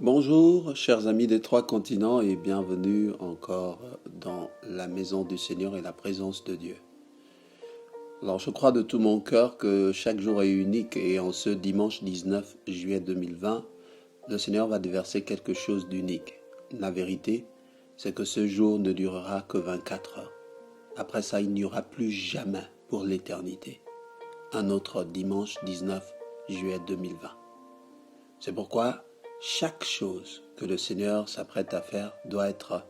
Bonjour, chers amis des trois continents, et bienvenue encore dans la maison du Seigneur et la présence de Dieu. Alors, je crois de tout mon cœur que chaque jour est unique et en ce dimanche 19 juillet 2020, le Seigneur va déverser quelque chose d'unique. La vérité, c'est que ce jour ne durera que 24 heures. Après ça, il n'y aura plus jamais pour l'éternité un autre dimanche 19 juillet 2020. C'est pourquoi chaque chose que le Seigneur s'apprête à faire doit être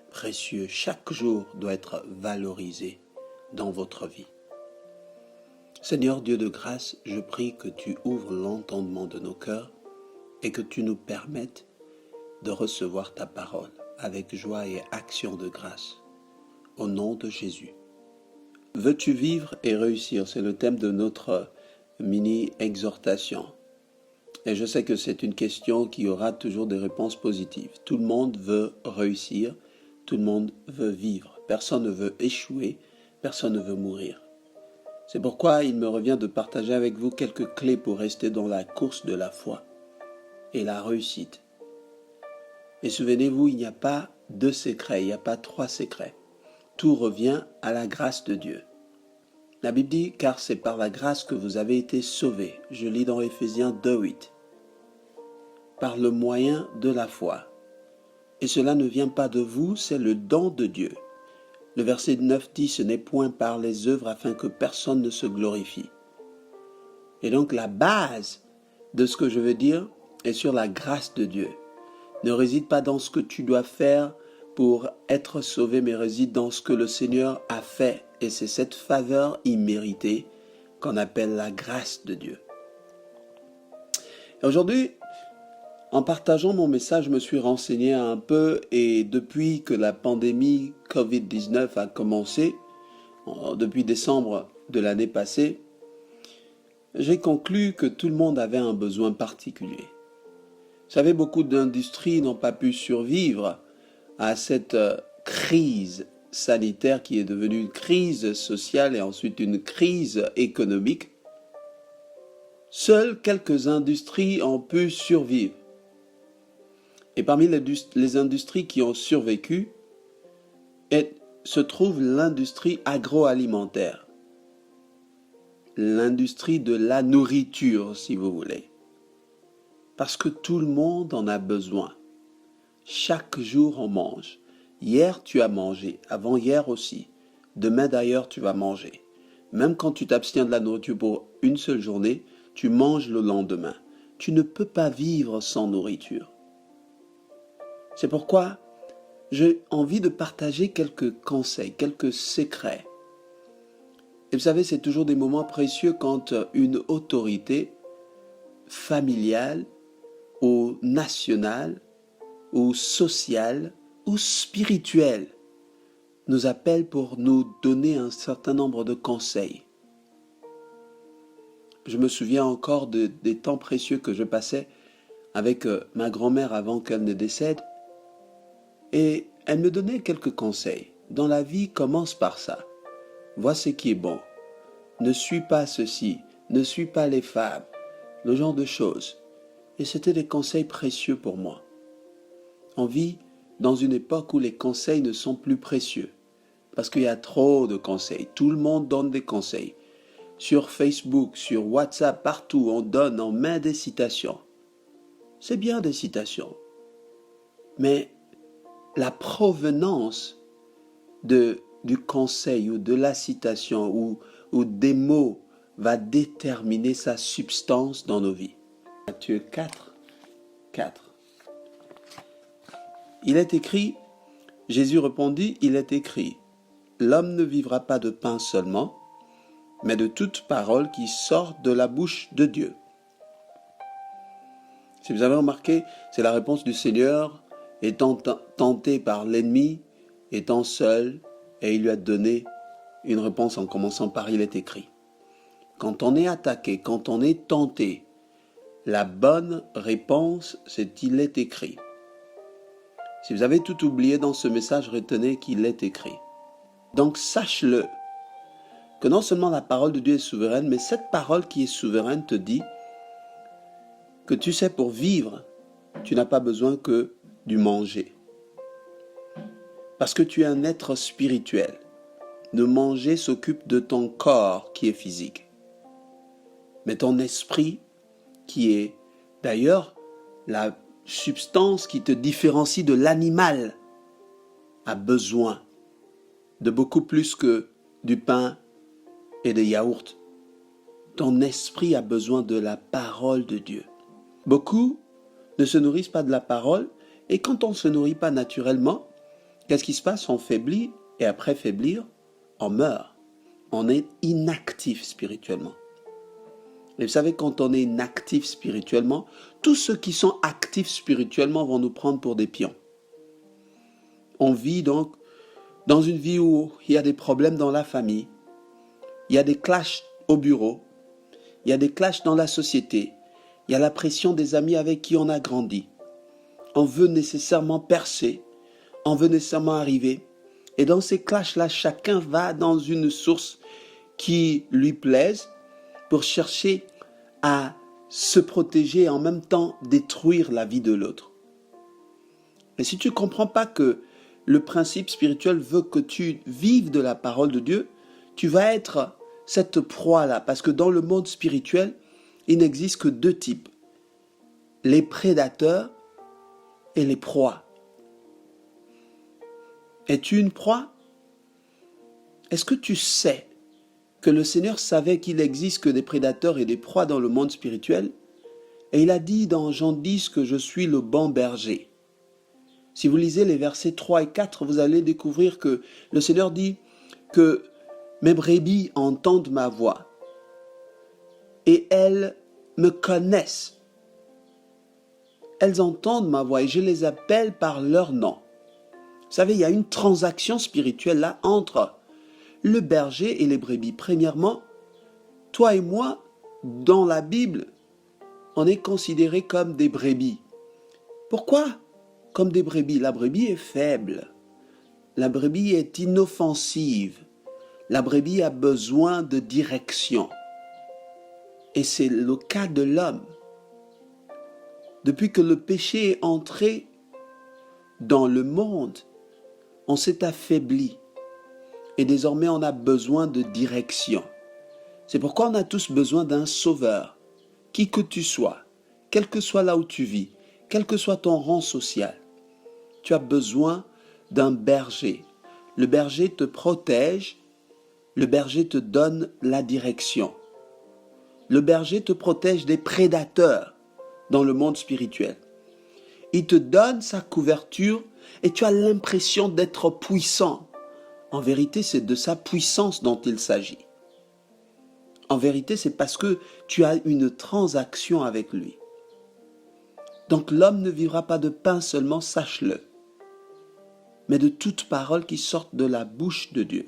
précieux. Chaque jour doit être valorisé dans votre vie. Seigneur Dieu de grâce, je prie que tu ouvres l'entendement de nos cœurs et que tu nous permettes de recevoir ta parole avec joie et action de grâce. Au nom de Jésus. Veux-tu vivre et réussir? C'est le thème de notre mini-exhortation. Et je sais que c'est une question qui aura toujours des réponses positives. Tout le monde veut réussir, tout le monde veut vivre. Personne ne veut échouer, personne ne veut mourir. C'est pourquoi il me revient de partager avec vous quelques clés pour rester dans la course de la foi et la réussite. Et souvenez-vous, il n'y a pas deux secrets, il n'y a pas trois secrets. Tout revient à la grâce de Dieu. La Bible dit, car c'est par la grâce que vous avez été sauvés. Je lis dans Éphésiens 2:8. Par le moyen de la foi. Et cela ne vient pas de vous, c'est le don de Dieu. Le verset 9 dit, ce n'est point par les œuvres afin que personne ne se glorifie. Et donc la base de ce que je veux dire est sur la grâce de Dieu. Ne réside pas dans ce que tu dois faire pour être sauvé, mais réside dans ce que le Seigneur a fait. Et c'est cette faveur imméritée qu'on appelle la grâce de Dieu. Et aujourd'hui, en partageant mon message, je me suis renseigné un peu et depuis que la pandémie Covid-19 a commencé, depuis décembre de l'année passée, j'ai conclu que tout le monde avait un besoin particulier. Vous savez, beaucoup d'industries n'ont pas pu survivre à cette crise sanitaire qui est devenue une crise sociale et ensuite une crise économique. Seules quelques industries ont pu survivre. Et parmi les industries qui ont survécu, se trouve l'industrie agroalimentaire. L'industrie de la nourriture, si vous voulez. Parce que tout le monde en a besoin. Chaque jour, on mange. Hier, tu as mangé. Avant-hier aussi. Demain, d'ailleurs, tu vas manger. Même quand tu t'abstiens de la nourriture pour une seule journée, tu manges le lendemain. Tu ne peux pas vivre sans nourriture. C'est pourquoi j'ai envie de partager quelques conseils, quelques secrets. Et vous savez, c'est toujours des moments précieux quand une autorité familiale ou nationale ou sociale ou spirituelle nous appelle pour nous donner un certain nombre de conseils. Je me souviens encore des temps précieux que je passais avec ma grand-mère avant qu'elle ne décède. Et elle me donnait quelques conseils. Dans la vie, commence par ça. Vois ce qui est bon. Ne suis pas ceci. Ne suis pas les femmes. Le genre de choses. Et c'était des conseils précieux pour moi. On vit dans une époque où les conseils ne sont plus précieux. Parce qu'il y a trop de conseils. Tout le monde donne des conseils. Sur Facebook, sur WhatsApp, partout, on met des citations. C'est bien des citations. Mais la provenance du conseil ou de la citation ou des mots va déterminer sa substance dans nos vies. Matthieu 4. Il est écrit, Jésus répondit, il est écrit, l'homme ne vivra pas de pain seulement, mais de toute parole qui sort de la bouche de Dieu. Si vous avez remarqué, c'est la réponse du Seigneur étant tenté par l'ennemi, étant seul, et il lui a donné une réponse en commençant par « il est écrit ». Quand on est attaqué, quand on est tenté, la bonne réponse, c'est « il est écrit ». Si vous avez tout oublié dans ce message, retenez qu'il est écrit. Donc sache-le, que non seulement la parole de Dieu est souveraine, mais cette parole qui est souveraine te dit que tu sais pour vivre, tu n'as pas besoin que du manger. Parce que tu es un être spirituel. Le manger s'occupe de ton corps qui est physique. Mais ton esprit, qui est d'ailleurs la substance qui te différencie de l'animal, a besoin de beaucoup plus que du pain et des yaourts. Ton esprit a besoin de la parole de Dieu. Beaucoup ne se nourrissent pas de la parole, et quand on ne se nourrit pas naturellement, qu'est-ce qui se passe? On faiblit, et après faiblir, on meurt. On est inactif spirituellement. Et vous savez, quand on est inactif spirituellement, tous ceux qui sont actifs spirituellement vont nous prendre pour des pions. On vit donc dans une vie où il y a des problèmes dans la famille, il y a des clashs au bureau, il y a des clashs dans la société, il y a la pression des amis avec qui on a grandi. On veut nécessairement percer, on veut nécessairement arriver. Et dans ces clashs-là, chacun va dans une source qui lui plaise pour chercher à se protéger et en même temps détruire la vie de l'autre. Et si tu ne comprends pas que le principe spirituel veut que tu vives de la parole de Dieu, tu vas être cette proie-là. Parce que dans le monde spirituel, il n'existe que deux types. Les prédateurs et les proies. Es-tu une proie? Est-ce que tu sais que le Seigneur savait qu'il existe que des prédateurs et des proies dans le monde spirituel? Et il a dit dans Jean 10 que je suis le bon berger. Si vous lisez les versets 3 et 4, vous allez découvrir que le Seigneur dit que mes brebis entendent ma voix et elles me connaissent. Elles entendent ma voix et je les appelle par leur nom. Vous savez, il y a une transaction spirituelle là entre le berger et les brebis. Premièrement, toi et moi, dans la Bible, on est considérés comme des brebis. Pourquoi comme des brebis? La brebis est faible. La brebis est inoffensive. La brebis a besoin de direction. Et c'est le cas de l'homme. Depuis que le péché est entré dans le monde, on s'est affaibli. Et désormais, on a besoin de direction. C'est pourquoi on a tous besoin d'un sauveur. Qui que tu sois, quel que soit là où tu vis, quel que soit ton rang social, tu as besoin d'un berger. Le berger te protège, le berger te donne la direction. Le berger te protège des prédateurs dans le monde spirituel. Il te donne sa couverture et tu as l'impression d'être puissant. En vérité, c'est de sa puissance dont il s'agit. En vérité, c'est parce que tu as une transaction avec lui. Donc l'homme ne vivra pas de pain seulement, sache-le, mais de toute parole qui sorte de la bouche de Dieu.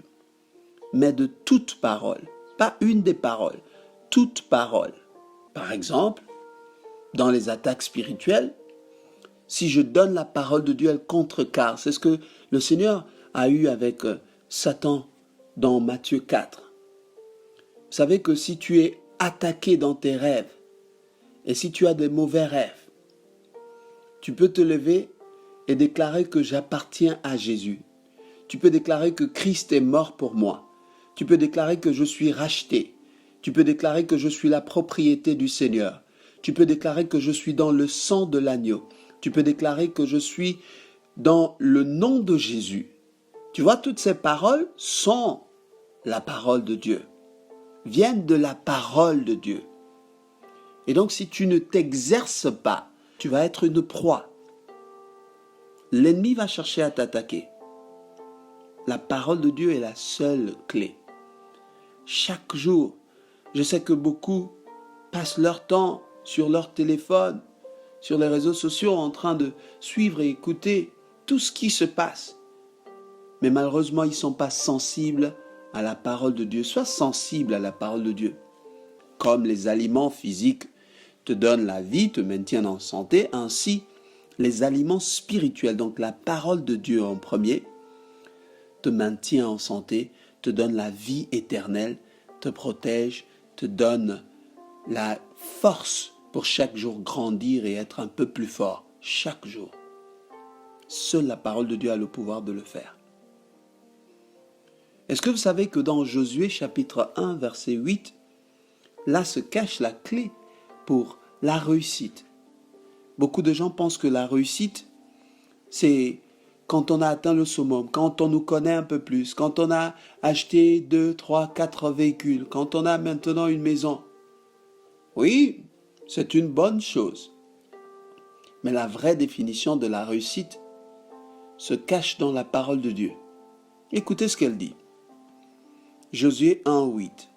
Mais de toute parole, pas une des paroles, toute parole. Par exemple, dans les attaques spirituelles, si je donne la parole de Dieu, elle contrecarre. C'est ce que le Seigneur a eu avec Satan dans Matthieu 4. Vous savez que si tu es attaqué dans tes rêves, et si tu as des mauvais rêves, tu peux te lever et déclarer que j'appartiens à Jésus. Tu peux déclarer que Christ est mort pour moi. Tu peux déclarer que je suis racheté. Tu peux déclarer que je suis la propriété du Seigneur. Tu peux déclarer que je suis dans le sang de l'agneau. Tu peux déclarer que je suis dans le nom de Jésus. Tu vois, toutes ces paroles sont la parole de Dieu, viennent de la parole de Dieu. Et donc, si tu ne t'exerces pas, tu vas être une proie. L'ennemi va chercher à t'attaquer. La parole de Dieu est la seule clé. Chaque jour, je sais que beaucoup passent leur temps sur leur téléphone, sur les réseaux sociaux, en train de suivre et écouter tout ce qui se passe. Mais malheureusement, ils ne sont pas sensibles à la parole de Dieu. Sois sensible à la parole de Dieu. Comme les aliments physiques te donnent la vie, te maintiennent en santé, ainsi les aliments spirituels, donc la parole de Dieu en premier, te maintient en santé, te donne la vie éternelle, te protège, te donne la force pour chaque jour grandir et être un peu plus fort. chaque jour. Seule la parole de Dieu a le pouvoir de le faire. Est-ce que vous savez que dans Josué chapitre 1 verset 8, là se cache la clé pour la réussite. Beaucoup de gens pensent que la réussite, c'est quand on a atteint le summum, quand on nous connaît un peu plus, quand on a acheté 2, 3, 4 véhicules, quand on a maintenant une maison. Oui, c'est une bonne chose. Mais la vraie définition de la réussite se cache dans la parole de Dieu. Écoutez ce qu'elle dit. Josué 1, 8.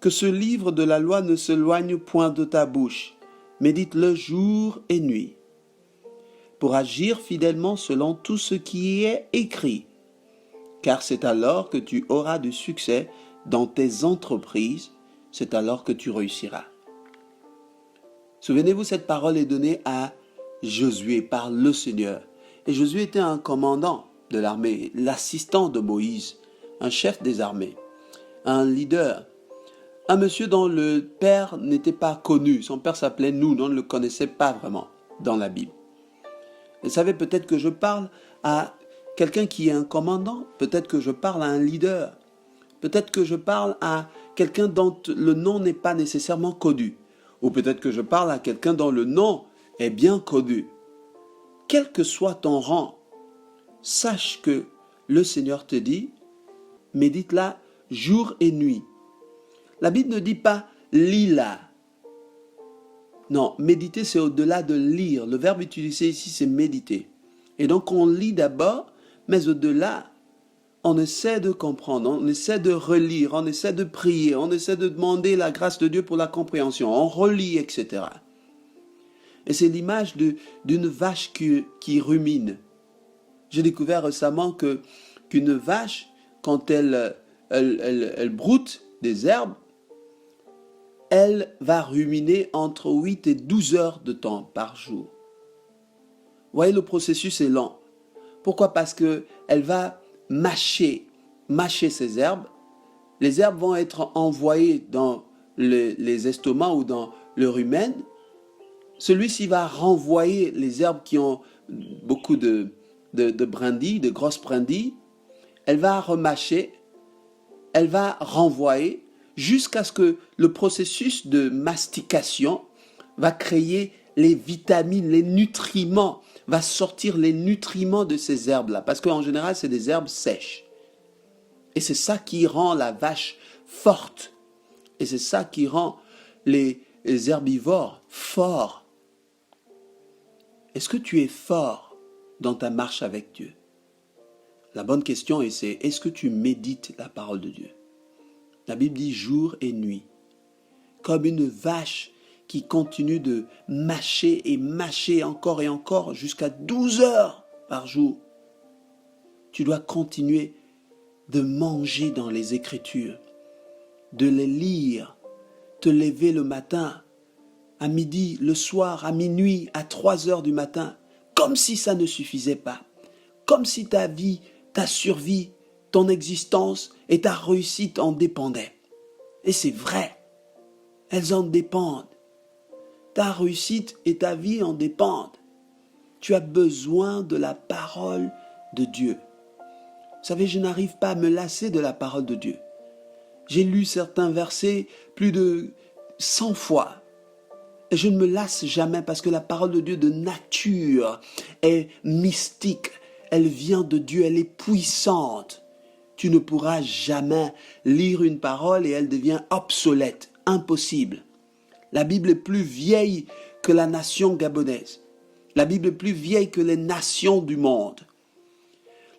Que ce livre de la loi ne s'éloigne point de ta bouche. Médite-le jour et nuit, pour agir fidèlement selon tout ce qui y est écrit. Car c'est alors que tu auras du succès dans tes entreprises, c'est alors que tu réussiras. Souvenez-vous, cette parole est donnée à Josué par le Seigneur. Et Josué était un commandant de l'armée, l'assistant de Moïse, un chef des armées, un leader, un monsieur dont le père n'était pas connu. Son père s'appelait Noun, on ne le connaissait pas vraiment dans la Bible. Vous savez, peut-être que je parle à quelqu'un qui est un commandant, peut-être que je parle à un leader, peut-être que je parle à quelqu'un dont le nom n'est pas nécessairement connu, ou peut-être que je parle à quelqu'un dont le nom est bien connu. Quel que soit ton rang, sache que le Seigneur te dit, médite-la jour et nuit. La Bible ne dit pas « lis-la ». Non, méditer c'est au-delà de lire. Le verbe utilisé ici c'est méditer. Et donc on lit d'abord, mais au-delà, on essaie de comprendre, on essaie de relire, on essaie de prier, on essaie de demander la grâce de Dieu pour la compréhension, on relit, etc. Et c'est l'image d'une vache qui rumine. J'ai découvert récemment qu'une vache, quand elle broute des herbes, elle va ruminer entre 8 et 12 heures de temps par jour. Vous voyez, le processus est lent. Pourquoi? Parce qu'elle va mâcher ces herbes. Les herbes vont être envoyées dans les estomacs ou dans le rumen. Celui-ci va renvoyer les herbes qui ont beaucoup de brindilles, de grosses brindilles. Elle va remâcher, elle va renvoyer jusqu'à ce que le processus de mastication va créer les vitamines, les nutriments, va sortir les nutriments de ces herbes-là. Parce qu'en général, c'est des herbes sèches. Et c'est ça qui rend la vache forte. Et c'est ça qui rend les herbivores forts. Est-ce que tu es fort dans ta marche avec Dieu? La bonne question c'est, est-ce que tu médites la parole de Dieu? La Bible dit jour et nuit. Comme une vache qui continue de mâcher et mâcher encore et encore jusqu'à 12 heures par jour. Tu dois continuer de manger dans les Écritures, de les lire, te lever le matin, à midi, le soir, à minuit, à 3 heures du matin, comme si ça ne suffisait pas, comme si ta vie, ta survie, ton existence et ta réussite en dépendaient. Et c'est vrai, elles en dépendent. Ta réussite et ta vie en dépendent. Tu as besoin de la parole de Dieu. Vous savez, je n'arrive pas à me lasser de la parole de Dieu. J'ai lu certains versets plus de 100 fois. Et je ne me lasse jamais parce que la parole de Dieu de nature est mystique. Elle vient de Dieu, elle est puissante. Tu ne pourras jamais lire une parole et elle devient obsolète, impossible. La Bible est plus vieille que la nation gabonaise. La Bible est plus vieille que les nations du monde.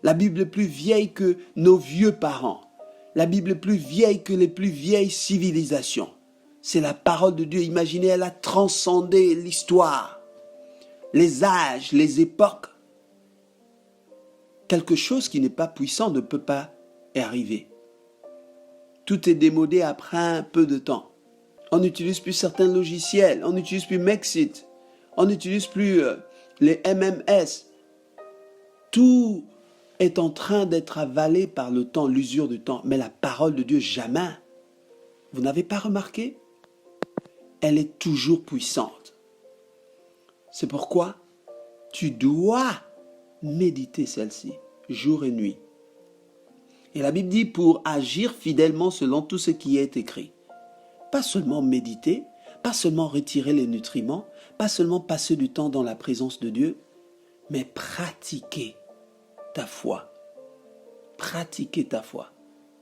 La Bible est plus vieille que nos vieux parents. La Bible est plus vieille que les plus vieilles civilisations. C'est la parole de Dieu. Imaginez, elle a transcendé l'histoire, les âges, les époques. Quelque chose qui n'est pas puissant ne peut pas arriver. Tout est démodé après un peu de temps. On n'utilise plus certains logiciels, on n'utilise plus Mexit, on n'utilise plus les MMS. Tout est en train d'être avalé par le temps, l'usure du temps. Mais la parole de Dieu, jamais. Vous n'avez pas remarqué? Elle est toujours puissante. C'est pourquoi tu dois méditer celle-ci, jour et nuit. Et la Bible dit pour agir fidèlement selon tout ce qui est écrit. Pas seulement méditer, pas seulement retirer les nutriments, pas seulement passer du temps dans la présence de Dieu, mais pratiquer ta foi. Pratiquer ta foi.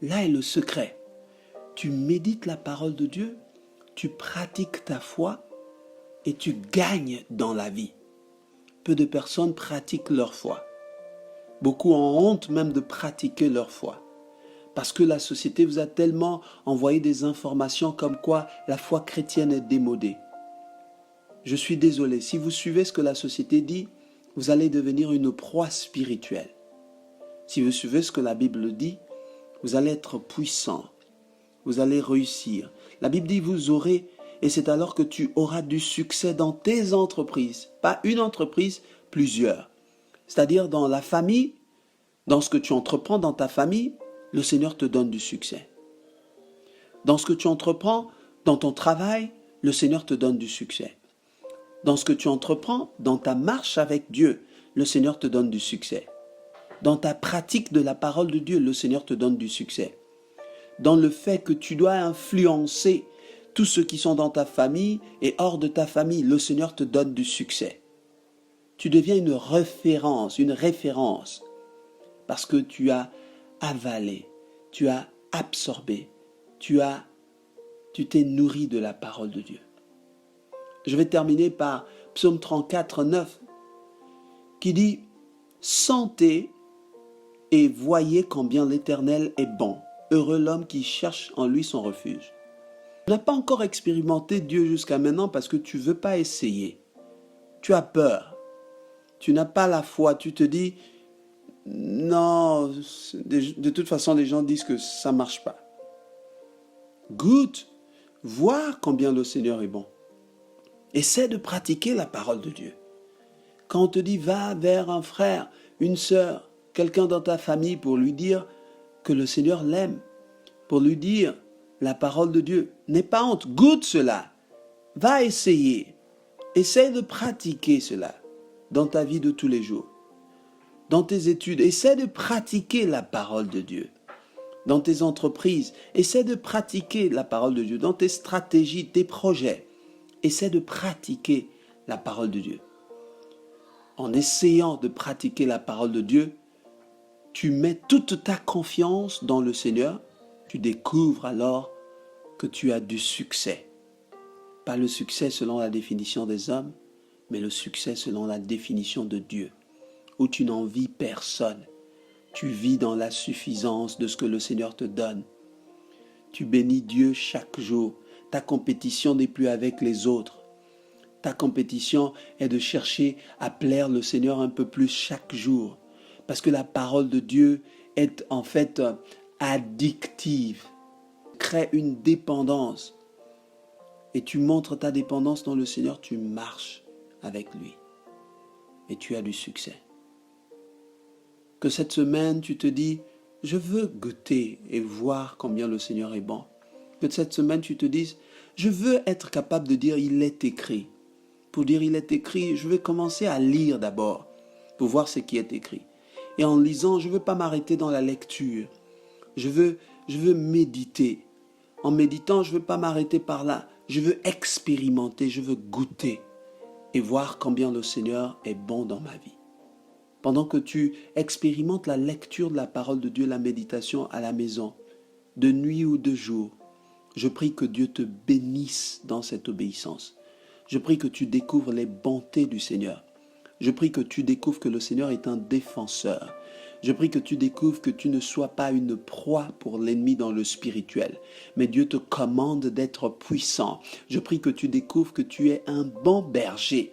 Là est le secret. Tu médites la parole de Dieu, tu pratiques ta foi et tu gagnes dans la vie. Peu de personnes pratiquent leur foi. Beaucoup ont honte même de pratiquer leur foi. Parce que la société vous a tellement envoyé des informations comme quoi la foi chrétienne est démodée. Je suis désolé, si vous suivez ce que la société dit, vous allez devenir une proie spirituelle. Si vous suivez ce que la Bible dit, vous allez être puissant. Vous allez réussir. La Bible dit vous aurez, et c'est alors que tu auras du succès dans tes entreprises. Pas une entreprise, plusieurs. C'est-à-dire dans la famille, dans ce que tu entreprends dans ta famille, le Seigneur te donne du succès. Dans ce que tu entreprends, dans ton travail, le Seigneur te donne du succès. Dans ce que tu entreprends, dans ta marche avec Dieu, le Seigneur te donne du succès. Dans ta pratique de la parole de Dieu, le Seigneur te donne du succès. Dans le fait que tu dois influencer tous ceux qui sont dans ta famille et hors de ta famille, le Seigneur te donne du succès. Tu deviens une référence, parce que tu as avalé, tu as absorbé, tu t'es nourri de la parole de Dieu. Je vais terminer par Psaume 34, 9, qui dit « Sentez et voyez combien l'Éternel est bon. Heureux l'homme qui cherche en lui son refuge. » Tu n'as pas encore expérimenté Dieu jusqu'à maintenant parce que tu ne veux pas essayer. Tu as peur. Tu n'as pas la foi. Tu te dis « Non, de toute façon, les gens disent que ça ne marche pas. » Goûte, vois combien le Seigneur est bon. Essaie de pratiquer la parole de Dieu. Quand on te dit va vers un frère, une sœur, quelqu'un dans ta famille pour lui dire que le Seigneur l'aime, pour lui dire la parole de Dieu, n'aie pas honte, goûte cela. Va essayer. Essaie de pratiquer cela dans ta vie de tous les jours. Dans tes études, essaie de pratiquer la parole de Dieu. Dans tes entreprises, essaie de pratiquer la parole de Dieu. Dans tes stratégies, tes projets, essaie de pratiquer la parole de Dieu. En essayant de pratiquer la parole de Dieu, tu mets toute ta confiance dans le Seigneur. Tu découvres alors que tu as du succès. Pas le succès selon la définition des hommes, mais le succès selon la définition de Dieu, où tu n'envies personne. Tu vis dans la suffisance de ce que le Seigneur te donne. Tu bénis Dieu chaque jour. Ta compétition n'est plus avec les autres. Ta compétition est de chercher à plaire le Seigneur un peu plus chaque jour. Parce que la parole de Dieu est en fait addictive. Crée une dépendance. Et tu montres ta dépendance dans le Seigneur, tu marches avec lui. Et tu as du succès. Que cette semaine, tu te dis, je veux goûter et voir combien le Seigneur est bon. Que cette semaine, tu te dises, je veux être capable de dire, il est écrit. Pour dire, il est écrit, je vais commencer à lire d'abord, pour voir ce qui est écrit. Et en lisant, je ne veux pas m'arrêter dans la lecture. Je veux méditer. En méditant, je ne veux pas m'arrêter par là. Je veux expérimenter, je veux goûter et voir combien le Seigneur est bon dans ma vie. Pendant que tu expérimentes la lecture de la parole de Dieu, la méditation à la maison, de nuit ou de jour, je prie que Dieu te bénisse dans cette obéissance. Je prie que tu découvres les bontés du Seigneur. Je prie que tu découvres que le Seigneur est un défenseur. Je prie que tu découvres que tu ne sois pas une proie pour l'ennemi dans le spirituel, mais Dieu te commande d'être puissant. Je prie que tu découvres que tu es un bon berger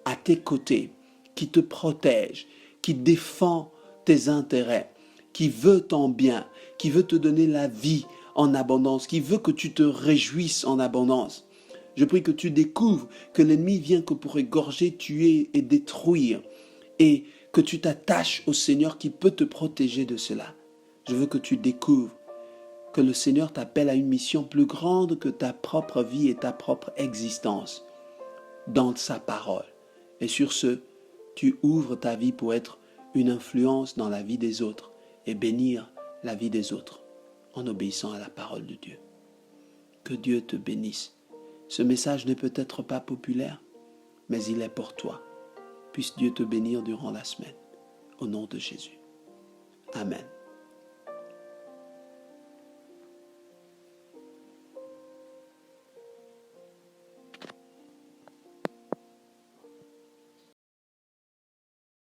à tes côtés, qui te protège, qui défend tes intérêts, qui veut ton bien, qui veut te donner la vie en abondance, qui veut que tu te réjouisses en abondance. Je prie que tu découvres que l'ennemi vient que pour égorger, tuer et détruire, et que tu t'attaches au Seigneur qui peut te protéger de cela. Je veux que tu découvres que le Seigneur t'appelle à une mission plus grande que ta propre vie et ta propre existence dans sa parole. Et sur ce, tu ouvres ta vie pour être une influence dans la vie des autres et bénir la vie des autres en obéissant à la parole de Dieu. Que Dieu te bénisse. Ce message n'est peut-être pas populaire, mais il est pour toi. Puisse Dieu te bénir durant la semaine. Au nom de Jésus. Amen.